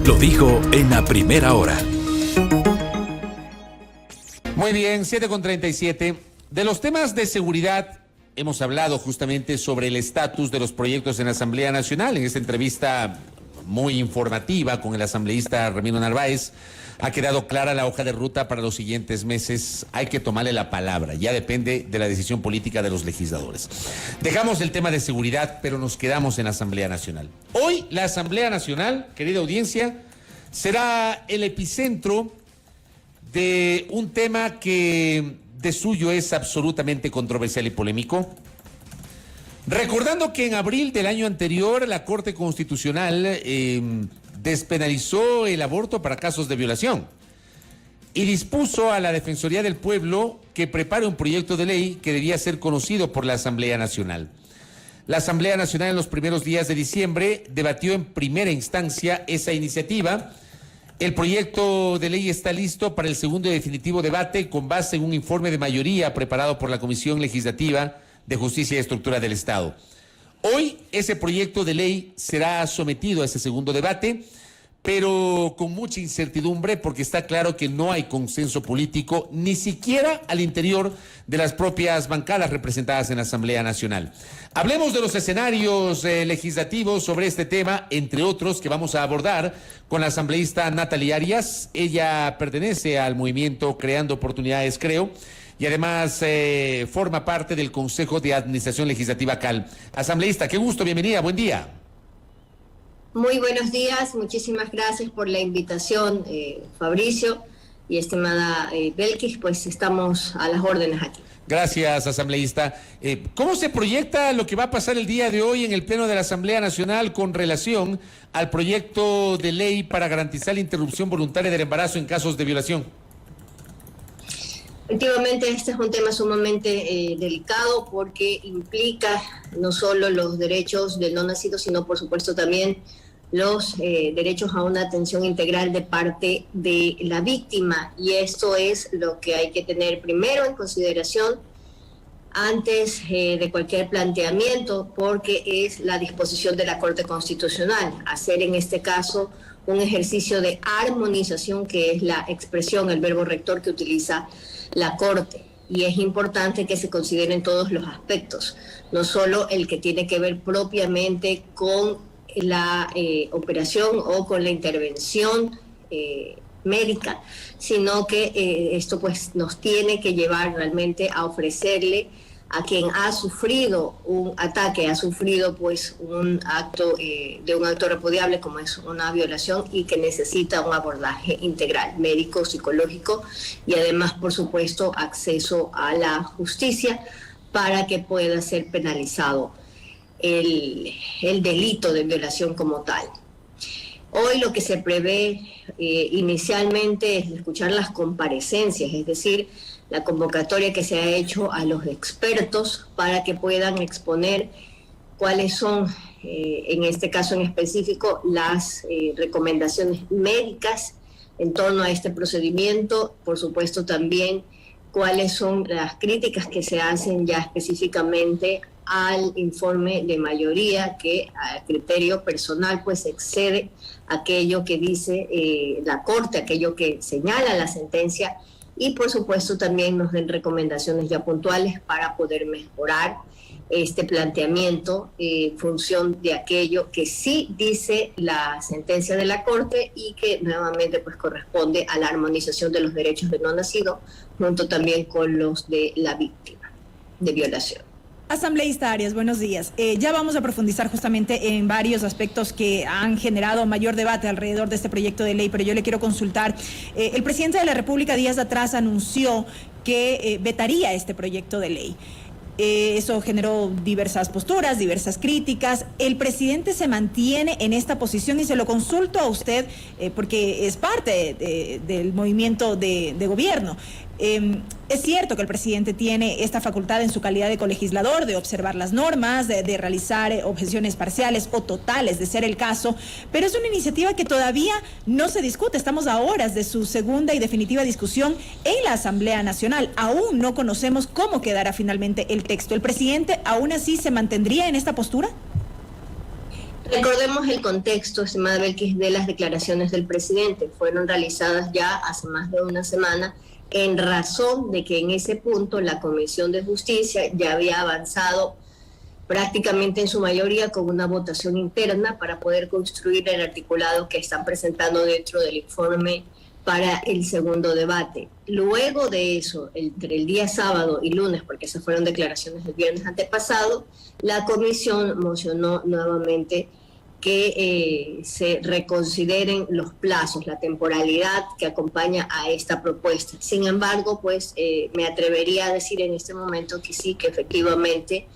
Lo dijo en la primera hora. Muy bien, 7:37. De los temas de seguridad hemos hablado justamente sobre el estatus de los proyectos en la Asamblea Nacional. En esta entrevista muy informativa con el asambleísta Ramiro Narváez, ha quedado clara la hoja de ruta para los siguientes meses. Hay que tomarle la palabra, ya depende de la decisión política de los legisladores. Dejamos el tema de seguridad, pero nos quedamos en la Asamblea Nacional. Hoy la Asamblea Nacional, querida audiencia, será el epicentro de un tema que de suyo es absolutamente controversial y polémico. Recordando que en abril del año anterior la Corte Constitucional despenalizó el aborto para casos de violación y dispuso a la Defensoría del Pueblo que prepare un proyecto de ley que debía ser conocido por la Asamblea Nacional. La Asamblea Nacional en los primeros días de diciembre debatió en primera instancia esa iniciativa. El proyecto de ley está listo para el segundo y definitivo debate con base en un informe de mayoría preparado por la Comisión Legislativa de Justicia y Estructura del Estado. Hoy ese proyecto de ley será sometido a ese segundo debate, pero con mucha incertidumbre porque está claro que no hay consenso político, ni siquiera al interior de las propias bancadas representadas en la Asamblea Nacional. Hablemos de los escenarios legislativos sobre este tema, entre otros que vamos a abordar con la asambleísta Natalie Arias. Ella pertenece al movimiento Creando Oportunidades, creo, y además forma parte del Consejo de Administración Legislativa CAL. Asambleísta, qué gusto, bienvenida, buen día. Muy buenos días, muchísimas gracias por la invitación, Fabricio y estimada Belkis, pues estamos a las órdenes aquí. Gracias, asambleísta. ¿Cómo se proyecta lo que va a pasar el día de hoy en el Pleno de la Asamblea Nacional con relación al proyecto de ley para garantizar la interrupción voluntaria del embarazo en casos de violación? Efectivamente, este es un tema sumamente delicado porque implica no solo los derechos del no nacido, sino por supuesto también los derechos a una atención integral de parte de la víctima. Y esto es lo que hay que tener primero en consideración antes de cualquier planteamiento, porque es la disposición de la Corte Constitucional, hacer en este caso un ejercicio de armonización, que es la expresión, el verbo rector que utiliza la Corte. Y es importante que se consideren todos los aspectos, no solo el que tiene que ver propiamente con la operación o con la intervención médica, sino que esto pues nos tiene que llevar realmente a ofrecerle a quien ha sufrido un ataque, ha sufrido pues un acto repudiable como es una violación y que necesita un abordaje integral, médico, psicológico y además por supuesto acceso a la justicia para que pueda ser penalizado el delito de violación como tal. Hoy lo que se prevé inicialmente es escuchar las comparecencias, es decir, la convocatoria que se ha hecho a los expertos para que puedan exponer cuáles son, en este caso en específico, las recomendaciones médicas en torno a este procedimiento, por supuesto también cuáles son las críticas que se hacen ya específicamente al informe de mayoría que a criterio personal pues excede aquello que dice la Corte, aquello que señala la sentencia y por supuesto también nos den recomendaciones ya puntuales para poder mejorar este planteamiento en función de aquello que sí dice la sentencia de la Corte y que nuevamente pues corresponde a la armonización de los derechos del no nacido junto también con los de la víctima de violación. Asambleísta Arias, buenos días. Ya vamos a profundizar justamente en varios aspectos que han generado mayor debate alrededor de este proyecto de ley, pero yo le quiero consultar. El presidente de la República días atrás anunció que vetaría este proyecto de ley. Eso generó diversas posturas, diversas críticas. El presidente se mantiene en esta posición y se lo consulto a usted porque es parte del movimiento de gobierno. Es cierto que el presidente tiene esta facultad en su calidad de colegislador de observar las normas, de realizar objeciones parciales o totales, de ser el caso, pero es una iniciativa que todavía no se discute. Estamos a horas de su segunda y definitiva discusión en la Asamblea Nacional. Aún no conocemos cómo quedará finalmente el texto. ¿El presidente aún así se mantendría en esta postura? Recordemos el contexto, estimada Belkis, de las declaraciones del presidente. Fueron realizadas ya hace más de una semana en razón de que en ese punto la Comisión de Justicia ya había avanzado prácticamente en su mayoría con una votación interna para poder construir el articulado que están presentando dentro del informe para el segundo debate. Luego de eso, entre el día sábado y lunes, porque esas fueron declaraciones del viernes antepasado, la comisión mocionó nuevamente que se reconsideren los plazos, la temporalidad que acompaña a esta propuesta. Sin embargo, pues me atrevería a decir en este momento que sí, que efectivamente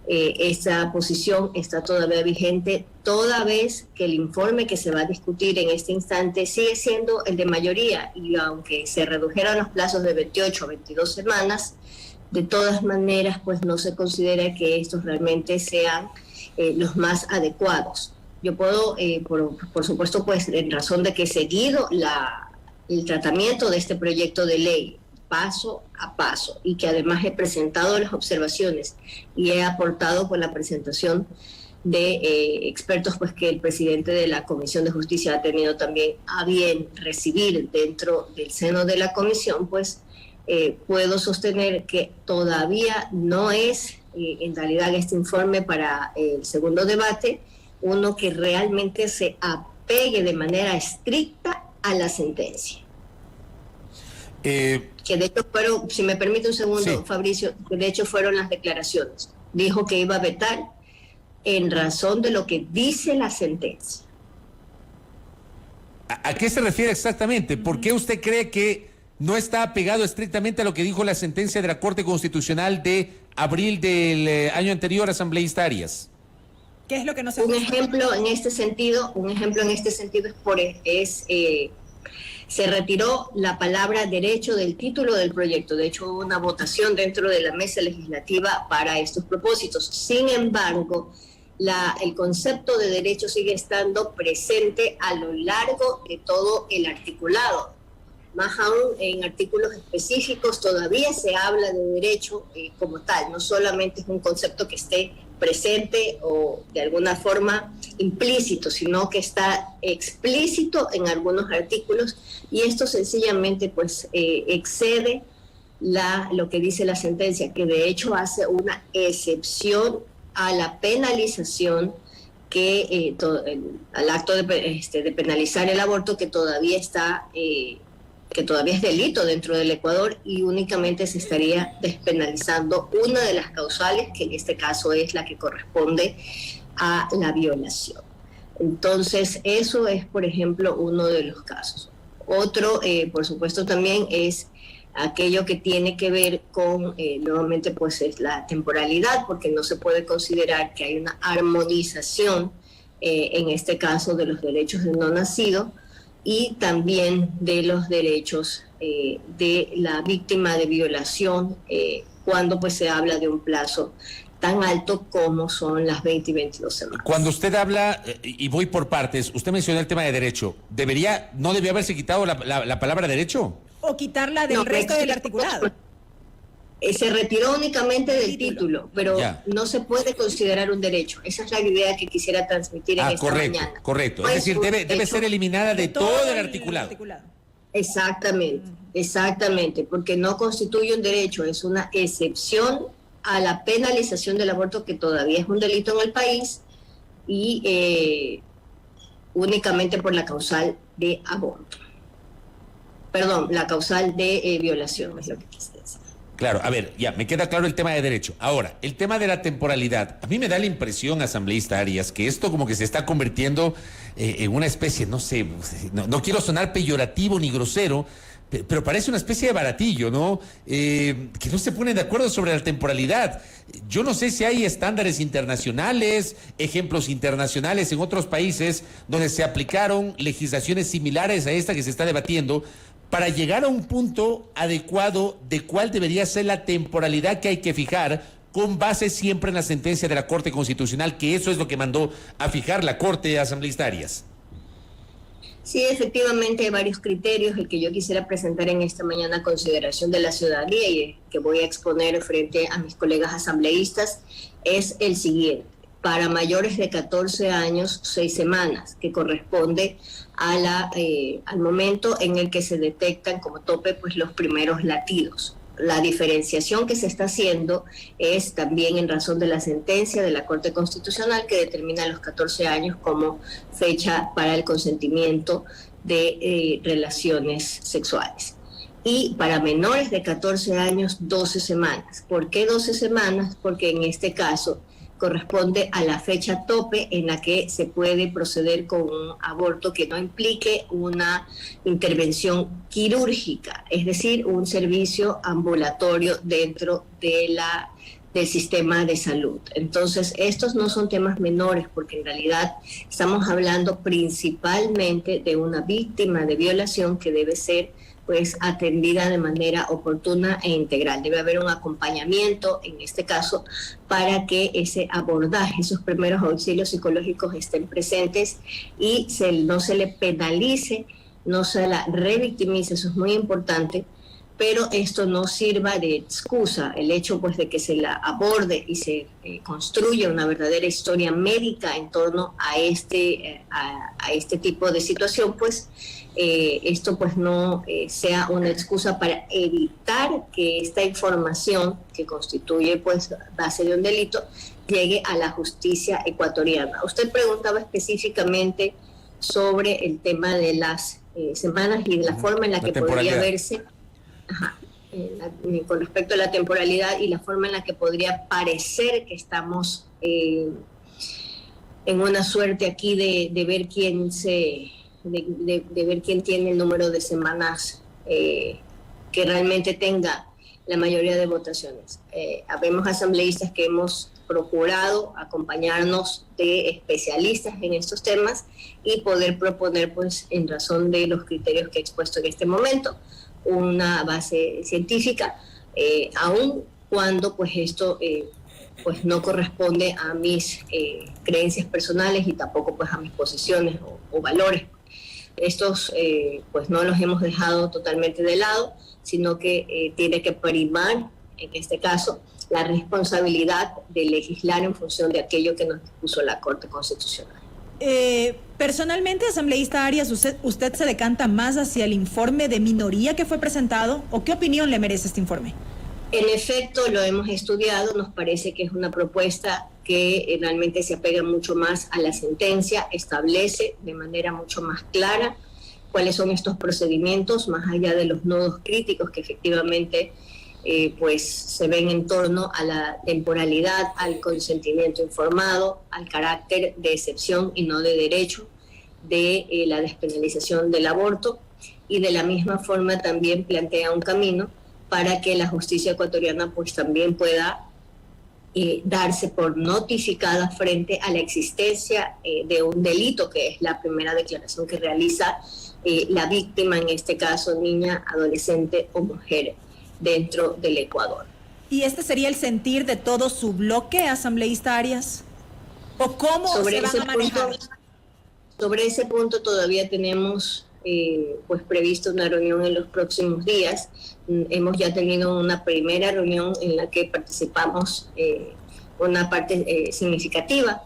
esta posición está todavía vigente, toda vez que el informe que se va a discutir en este instante sigue siendo el de mayoría, y aunque se redujeran los plazos de 28 o 22 semanas, de todas maneras pues no se considera que estos realmente sean los más adecuados. Yo puedo, por supuesto, pues en razón de que he seguido el tratamiento de este proyecto de ley paso a paso, y que además he presentado las observaciones y he aportado con la presentación de expertos pues que el presidente de la Comisión de Justicia ha tenido también a bien recibir dentro del seno de la comisión, pues puedo sostener que todavía no es en realidad este informe para el segundo debate uno que realmente se apegue de manera estricta a la sentencia. Que de hecho fueron, si me permite un segundo, sí, Fabricio, que de hecho fueron las declaraciones. Dijo que iba a vetar en razón de lo que dice la sentencia. ¿A qué se refiere exactamente? ¿Por qué usted cree que no está apegado estrictamente a lo que dijo la sentencia de la Corte Constitucional de abril del año anterior, asambleísta Arias? ¿Qué es lo que no se... Un ejemplo en este sentido es se retiró la palabra derecho del título del proyecto. De hecho, hubo una votación dentro de la mesa legislativa para estos propósitos. Sin embargo, el concepto de derecho sigue estando presente a lo largo de todo el articulado. Más aún en artículos específicos todavía se habla de derecho como tal. No solamente es un concepto que esté presente o de alguna forma implícito, sino que está explícito en algunos artículos, y esto sencillamente pues excede lo que dice la sentencia, que de hecho hace una excepción a la penalización al acto de penalizar el aborto, que todavía es delito dentro del Ecuador, y únicamente se estaría despenalizando una de las causales, que en este caso es la que corresponde a la violación. Entonces, eso es, por ejemplo, uno de los casos. Otro, por supuesto, también es aquello que tiene que ver con, nuevamente, pues es la temporalidad, porque no se puede considerar que hay una armonización, en este caso, de los derechos del no nacido, y también de los derechos de la víctima de violación, cuando pues se habla de un plazo tan alto como son las 20 y 22 semanas. Cuando usted habla, y voy por partes, usted mencionó el tema de derecho, ¿no debió haberse quitado la palabra derecho? O quitarla del resto del articulado. Se retiró únicamente del título, pero ya no se puede considerar un derecho. Esa es la idea que quisiera transmitir en esta mañana. Correcto. Es decir, debe ser eliminada de todo el articulado. Exactamente, porque no constituye un derecho, es una excepción a la penalización del aborto, que todavía es un delito en el país, y únicamente por la causal de aborto. Perdón, la causal de violación, es lo que quise decir. Claro, a ver, ya, me queda claro el tema de derecho. Ahora, el tema de la temporalidad. A mí me da la impresión, asambleísta Arias, que esto como que se está convirtiendo en una especie, no sé, no quiero sonar peyorativo ni grosero, pero parece una especie de baratillo, ¿no? Que no se ponen de acuerdo sobre la temporalidad. Yo no sé si hay estándares internacionales, ejemplos internacionales en otros países donde se aplicaron legislaciones similares a esta que se está debatiendo, para llegar a un punto adecuado de cuál debería ser la temporalidad que hay que fijar, con base siempre en la sentencia de la Corte Constitucional, que eso es lo que mandó a fijar la Corte, asambleísta Arias. Sí, efectivamente hay varios criterios. El que yo quisiera presentar en esta mañana a consideración de la ciudadanía, y que voy a exponer frente a mis colegas asambleístas, es el siguiente. para mayores de 14 años 6 semanas, que corresponde a al momento en el que se detectan como tope pues los primeros latidos. La diferenciación que se está haciendo es también en razón de la sentencia de la Corte Constitucional que determina los 14 años como fecha para el consentimiento de relaciones sexuales. Y para menores de 14 años, 12 semanas. ¿Por qué 12 semanas? Porque en este caso corresponde a la fecha tope en la que se puede proceder con un aborto que no implique una intervención quirúrgica, es decir, un servicio ambulatorio dentro de del sistema de salud. Entonces, estos no son temas menores porque en realidad estamos hablando principalmente de una víctima de violación que debe ser pues atendida de manera oportuna e integral. Debe haber un acompañamiento, en este caso, para que ese abordaje, esos primeros auxilios psicológicos estén presentes y no se le penalice, no se la revictimice, eso es muy importante, pero esto no sirva de excusa. El hecho pues de que se la aborde y se construya una verdadera historia médica en torno a este tipo de situación, pues esto pues no sea una excusa para evitar que esta información que constituye pues base de un delito llegue a la justicia ecuatoriana. Usted preguntaba específicamente sobre el tema de las semanas y de la forma en la que podría verse con respecto a la temporalidad y la forma en la que podría parecer que estamos en una suerte aquí de ver quién de ver quién tiene el número de semanas que realmente tenga la mayoría de votaciones. Habemos asambleístas que hemos procurado acompañarnos de especialistas en estos temas y poder proponer, pues, en razón de los criterios que he expuesto en este momento, una base científica, aun cuando pues esto pues no corresponde a mis creencias personales y tampoco pues a mis posiciones o valores. Estos pues no los hemos dejado totalmente de lado, sino que tiene que primar, en este caso, la responsabilidad de legislar en función de aquello que nos dispuso la Corte Constitucional. Personalmente, asambleísta Arias, ¿usted se decanta más hacia el informe de minoría que fue presentado o qué opinión le merece este informe? En efecto, lo hemos estudiado, nos parece que es una propuesta que realmente se apega mucho más a la sentencia, establece de manera mucho más clara cuáles son estos procedimientos, más allá de los nodos críticos que efectivamente pues se ven en torno a la temporalidad, al consentimiento informado, al carácter de excepción y no de derecho de la despenalización del aborto, y de la misma forma también plantea un camino para que la justicia ecuatoriana pues también pueda darse por notificada frente a la existencia de un delito, que es la primera declaración que realiza la víctima, en este caso niña, adolescente o mujer, dentro del Ecuador. ¿Y este sería el sentir de todo su bloque, asambleísta Arias? ¿O cómo se van a manejar? Sobre ese punto todavía tenemos pues previsto una reunión en los próximos días. Hemos ya tenido una primera reunión en la que participamos una parte significativa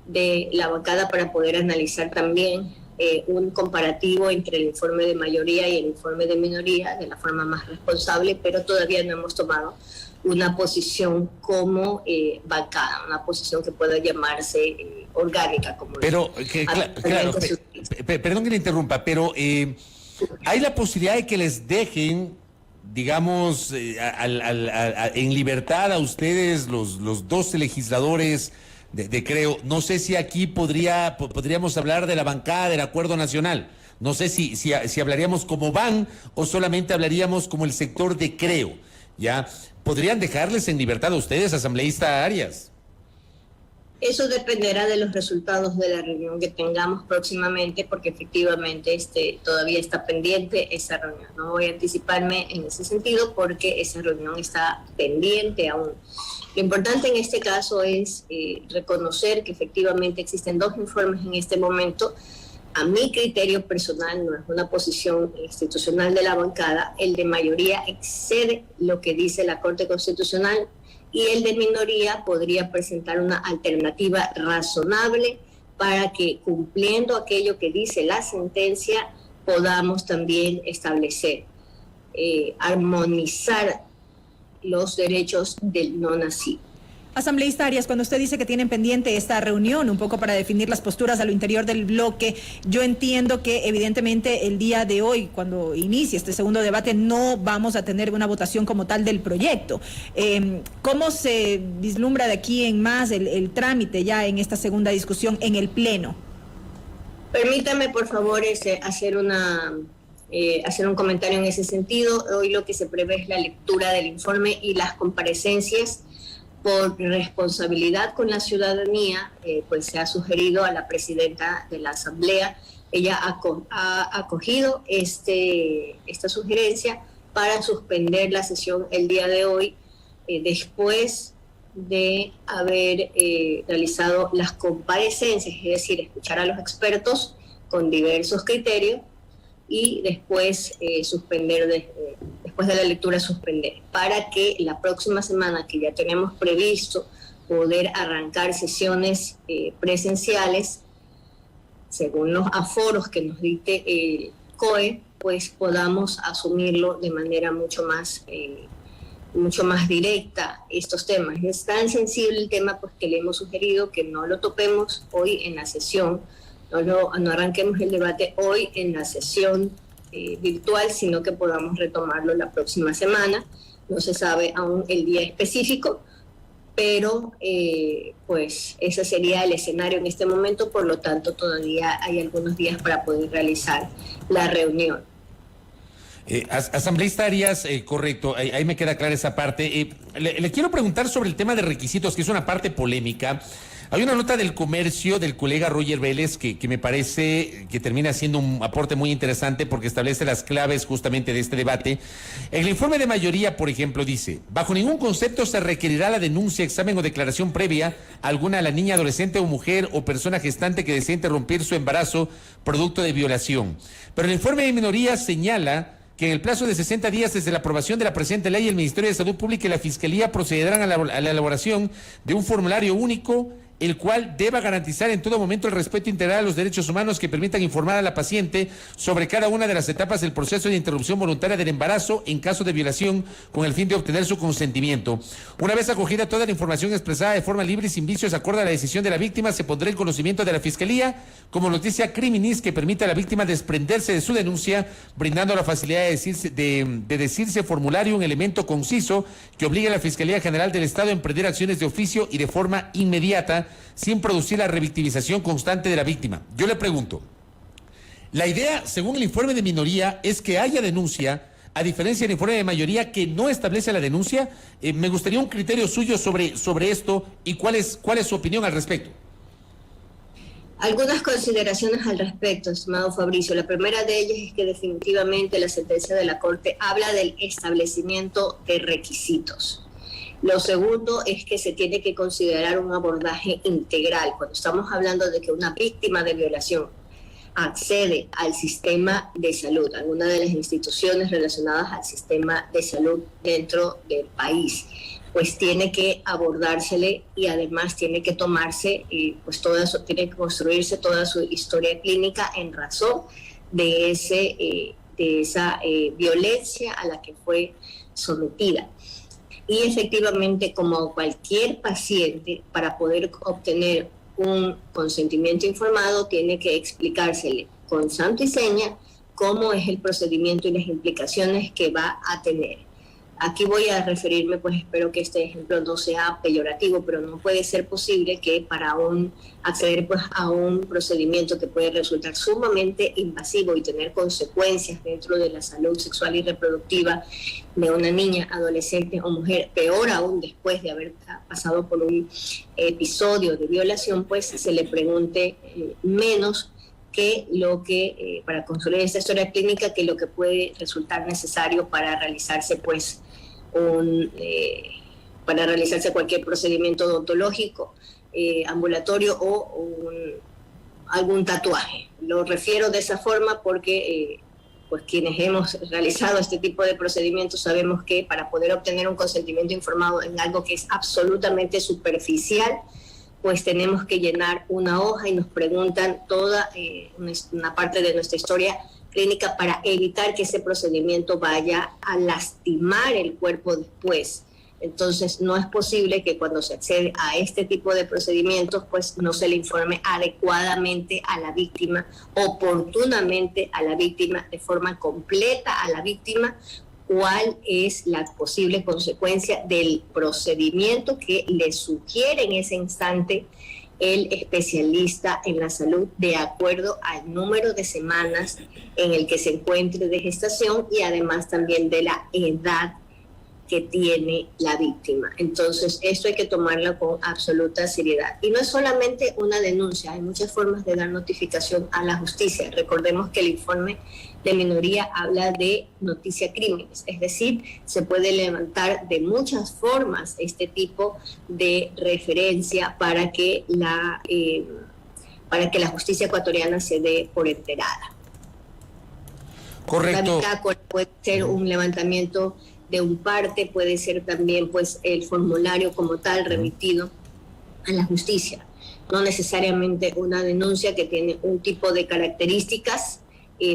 de la bancada para poder analizar también un comparativo entre el informe de mayoría y el informe de minoría de la forma más responsable, pero todavía no hemos tomado una posición como bancada, una posición que pueda llamarse orgánica. Como pero, claro, perdón que le interrumpa, pero ¿hay la posibilidad de que les dejen, digamos, en libertad a ustedes, los 12 legisladores de Creo? No sé si aquí podríamos hablar de la bancada del Acuerdo Nacional. No sé si hablaríamos como van o solamente hablaríamos como el sector de Creo, ¿ya? ¿Podrían dejarles en libertad a ustedes, asambleísta Arias? Eso dependerá de los resultados de la reunión que tengamos próximamente, porque efectivamente todavía está pendiente esa reunión. No voy a anticiparme en ese sentido porque esa reunión está pendiente aún. Lo importante en este caso es reconocer que efectivamente existen 2 informes en este momento. A mi criterio personal, no es una posición institucional de la bancada, el de mayoría excede lo que dice la Corte Constitucional y el de minoría podría presentar una alternativa razonable para que, cumpliendo aquello que dice la sentencia, podamos también establecer, armonizar los derechos del no nacido. Asambleísta Arias, cuando usted dice que tienen pendiente esta reunión un poco para definir las posturas a lo interior del bloque, yo entiendo que evidentemente el día de hoy, cuando inicie este segundo debate, no vamos a tener una votación como tal del proyecto. ¿Cómo se vislumbra de aquí en más el trámite ya en esta segunda discusión en el Pleno? Permítame, por favor, hacer un comentario en ese sentido. Hoy lo que se prevé es la lectura del informe y las comparecencias. Por responsabilidad con la ciudadanía, pues se ha sugerido a la presidenta de la Asamblea, ella ha acogido esta sugerencia para suspender la sesión el día de hoy, después de haber realizado las comparecencias, es decir, escuchar a los expertos con diversos criterios y después después de la lectura suspender, para que la próxima semana, que ya tenemos previsto poder arrancar sesiones presenciales, según los aforos que nos dicte el COE, pues podamos asumirlo de manera mucho más directa estos temas. Es tan sensible el tema, pues, que le hemos sugerido que no lo topemos hoy en la sesión, no arranquemos el debate hoy en la sesión virtual, sino que podamos retomarlo la próxima semana. No se sabe aún el día específico, pero pues ese sería el escenario en este momento, por lo tanto todavía hay algunos días para poder realizar la reunión. Asambleísta Arias, correcto, ahí me queda clara esa parte. Le quiero preguntar sobre el tema de requisitos, que es una parte polémica. Hay una nota del Comercio del colega Roger Vélez que me parece que termina siendo un aporte muy interesante porque establece las claves justamente de este debate. El informe de mayoría, por ejemplo, dice: bajo ningún concepto se requerirá la denuncia, examen o declaración previa alguna a la niña, adolescente o mujer o persona gestante que desee interrumpir su embarazo producto de violación. Pero el informe de minoría señala que en el plazo de 60 días desde la aprobación de la presente ley, el Ministerio de Salud Pública y la Fiscalía procederán a la elaboración de un formulario único, el cual deba garantizar en todo momento el respeto integral a los derechos humanos que permitan informar a la paciente sobre cada una de las etapas del proceso de interrupción voluntaria del embarazo en caso de violación, con el fin de obtener su consentimiento. Una vez acogida toda la información expresada de forma libre y sin vicios acorde a la decisión de la víctima, se pondrá en conocimiento de la Fiscalía como noticia criminis que permita a la víctima desprenderse de su denuncia, brindando la facilidad de decirse formulario un elemento conciso que obligue a la Fiscalía General del Estado a emprender acciones de oficio y de forma inmediata, sin producir la revictimización constante de la víctima. Yo le pregunto, la idea, según el informe de minoría, es que haya denuncia, a diferencia del informe de mayoría que no establece la denuncia. Me gustaría un criterio suyo sobre esto y cuál es su opinión al respecto. Algunas consideraciones al respecto, estimado Fabricio. La primera de ellas es que definitivamente la sentencia de la Corte habla del establecimiento de requisitos. Lo segundo es que se tiene que considerar un abordaje integral. Cuando estamos hablando de que una víctima de violación accede al sistema de salud, alguna de las instituciones relacionadas al sistema de salud dentro del país, pues tiene que abordársele y además tiene que tomarse, pues tiene que construirse toda su historia clínica en razón de esa violencia a la que fue sometida. Y efectivamente, como cualquier paciente, para poder obtener un consentimiento informado, tiene que explicársele con santo y seña cómo es el procedimiento y las implicaciones que va a tener. Aquí voy a referirme, pues espero que este ejemplo no sea peyorativo, pero no puede ser posible que para acceder pues a un procedimiento que puede resultar sumamente invasivo y tener consecuencias dentro de la salud sexual y reproductiva de una niña, adolescente o mujer, peor aún después de haber pasado por un episodio de violación, pues se le pregunte menos que lo que, para construir esta historia clínica, que lo que puede resultar necesario para realizarse pues para realizarse cualquier procedimiento odontológico, ambulatorio o algún tatuaje. Lo refiero de esa forma porque pues quienes hemos realizado este tipo de procedimientos sabemos que para poder obtener un consentimiento informado en algo que es absolutamente superficial, pues tenemos que llenar una hoja y nos preguntan toda una parte de nuestra historia clínica para evitar que ese procedimiento vaya a lastimar el cuerpo después. Entonces, no es posible que cuando se accede a este tipo de procedimientos, pues no se le informe adecuadamente a la víctima, oportunamente a la víctima, de forma completa a la víctima, cuál es la posible consecuencia del procedimiento que le sugiere en ese instante el especialista en la salud, de acuerdo al número de semanas en el que se encuentre de gestación y además también de la edad que tiene la víctima. Entonces, esto hay que tomarlo con absoluta seriedad. Y no es solamente una denuncia, hay muchas formas de dar notificación a la justicia. Recordemos que el informe de minoría habla de noticia crímenes, es decir, se puede levantar de muchas formas este tipo de referencia para que la justicia ecuatoriana se dé por enterada. Correcto. Puede ser un levantamiento de un parte, puede ser también pues el formulario como tal remitido a la justicia, no necesariamente una denuncia que tiene un tipo de características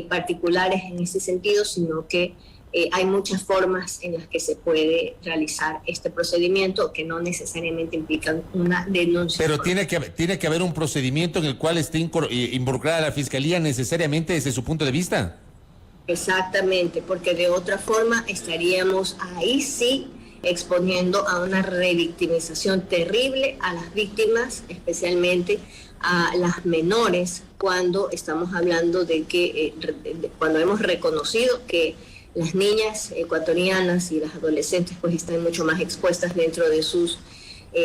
particulares en ese sentido, sino que hay muchas formas en las que se puede realizar este procedimiento que no necesariamente implican una denuncia. Pero tiene que haber un procedimiento en el cual esté involucrada la Fiscalía necesariamente desde su punto de vista. Exactamente, porque de otra forma estaríamos ahí sí exponiendo a una revictimización terrible a las víctimas, especialmente a las menores, cuando estamos hablando de que, cuando hemos reconocido que las niñas ecuatorianas y las adolescentes pues están mucho más expuestas dentro de sus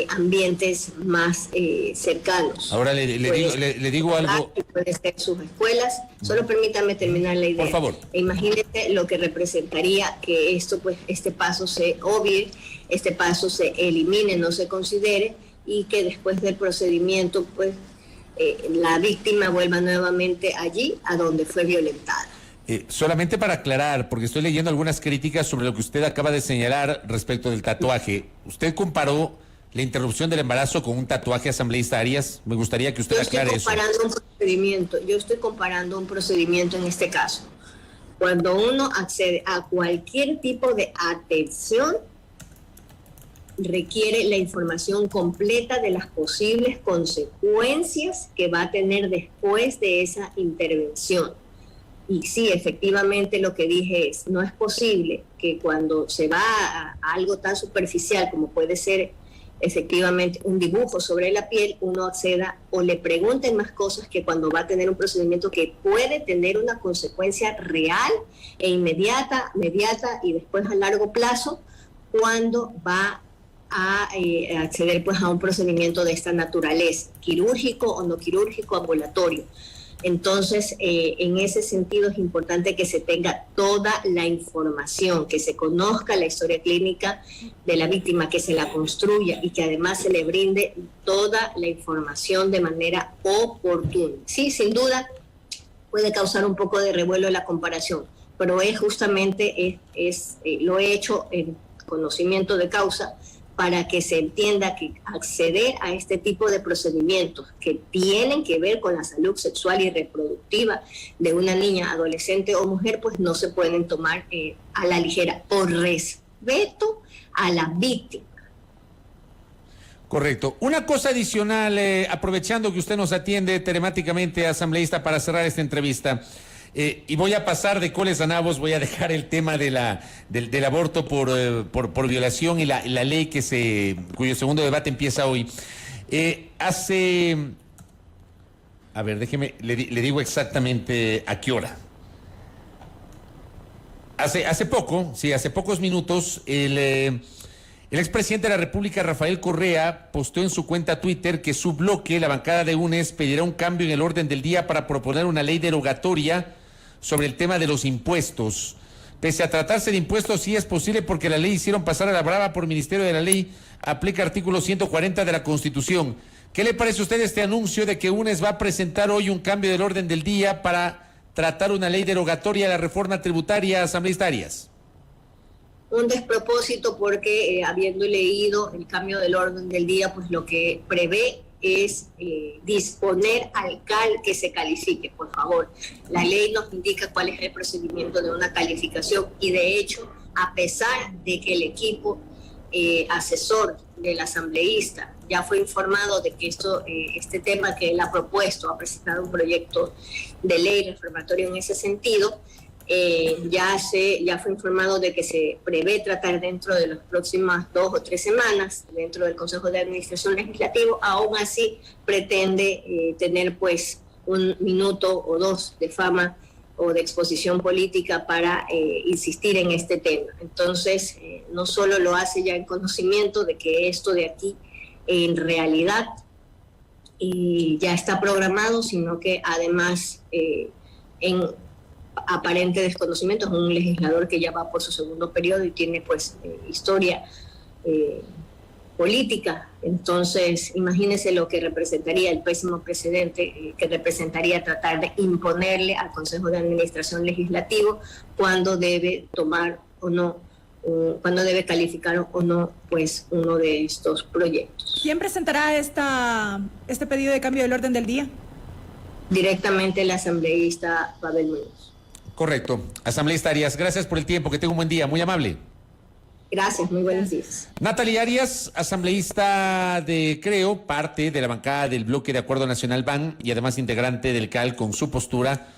ambientes más cercanos. Ahora le digo algo. Puede ser sus escuelas. Solo permítame terminar la idea. Por favor. Imagínate lo que representaría que esto, pues, este paso se obvie, este paso se elimine, no se considere, y que después del procedimiento, pues, la víctima vuelva nuevamente allí a donde fue violentada. Solamente para aclarar, porque estoy leyendo algunas críticas sobre lo que usted acaba de señalar respecto del tatuaje. Usted comparó la interrupción del embarazo con un tatuaje, asambleísta Arias. Me gustaría que usted aclare eso. Yo estoy comparando un procedimiento en este caso. Cuando uno accede a cualquier tipo de atención, requiere la información completa de las posibles consecuencias que va a tener después de esa intervención. Y sí, efectivamente lo que dije es, no es posible que cuando se va a algo tan superficial como puede ser efectivamente un dibujo sobre la piel, uno acceda o le pregunten más cosas que cuando va a tener un procedimiento que puede tener una consecuencia real e inmediata y después a largo plazo, cuando va a acceder pues a un procedimiento de esta naturaleza, quirúrgico o no quirúrgico, ambulatorio. Entonces, en ese sentido es importante que se tenga toda la información, que se conozca la historia clínica de la víctima, que se la construya y que además se le brinde toda la información de manera oportuna. Sí, sin duda puede causar un poco de revuelo la comparación, pero es justamente, lo he hecho en conocimiento de causa, para que se entienda que acceder a este tipo de procedimientos que tienen que ver con la salud sexual y reproductiva de una niña, adolescente o mujer, pues no se pueden tomar a la ligera, por respeto a la víctima. Correcto. Una cosa adicional, aprovechando que usted nos atiende telemáticamente, asambleísta, para cerrar esta entrevista. Y voy a pasar de coles a nabos, voy a dejar el tema del aborto por violación y la ley cuyo segundo debate empieza hoy. A ver, déjeme, le digo exactamente a qué hora. Hace pocos minutos, el expresidente de la República, Rafael Correa, posteó en su cuenta Twitter que su bloque, la bancada de UNES, pedirá un cambio en el orden del día para proponer una ley derogatoria sobre el tema de los impuestos. Pese a tratarse de impuestos, sí es posible porque la ley hicieron pasar a la brava por Ministerio de la Ley, aplica artículo 140 de la Constitución. ¿Qué le parece a usted este anuncio de que UNES va a presentar hoy un cambio del orden del día para tratar una ley derogatoria a la reforma tributaria, asambleísta Arias? Un despropósito porque habiendo leído el cambio del orden del día, pues lo que prevé es disponer al CAL que se califique, por favor. La ley nos indica cuál es el procedimiento de una calificación y de hecho, a pesar de que el equipo asesor del asambleísta ya fue informado de que este tema que él ha propuesto, ha presentado un proyecto de ley reformatorio en ese sentido, ya fue informado de que se prevé tratar dentro de las próximas 2 o 3 semanas dentro del Consejo de Administración Legislativo. Aún así pretende tener pues 1 minuto o 2 de fama o de exposición política para insistir en este tema. Entonces, no solo lo hace ya en conocimiento de que esto de aquí en realidad ya está programado, sino que además en aparente desconocimiento, es un legislador que ya va por su 2.º periodo y tiene pues historia política. Entonces, imagínese lo que representaría el pésimo precedente que representaría tratar de imponerle al Consejo de Administración Legislativo cuándo debe tomar o no, cuándo debe calificar o no pues uno de estos proyectos. ¿Quién presentará este pedido de cambio del orden del día? Directamente el asambleísta Pavel Muñoz. Correcto. Asambleísta Arias, gracias por el tiempo, que tenga un buen día, muy amable. Gracias, muy buenos días. Natalia Arias, asambleísta de Creo, parte de la bancada del Bloque de Acuerdo Nacional BAN y además integrante del CAL con su postura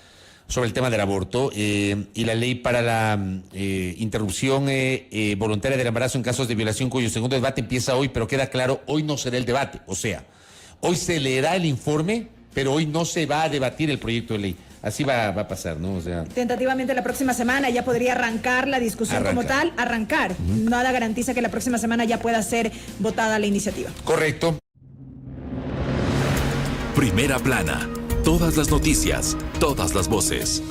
sobre el tema del aborto y la ley para la interrupción voluntaria del embarazo en casos de violación, cuyo segundo debate empieza hoy, pero queda claro, hoy no será el debate. O sea, hoy se leerá el informe, pero hoy no se va a debatir el proyecto de ley. Así va a pasar, ¿no? O sea, tentativamente la próxima semana ya podría arrancar la discusión como tal, arrancar. Nada garantiza que la próxima semana ya pueda ser votada la iniciativa. Correcto. Primera plana. Todas las noticias, todas las voces.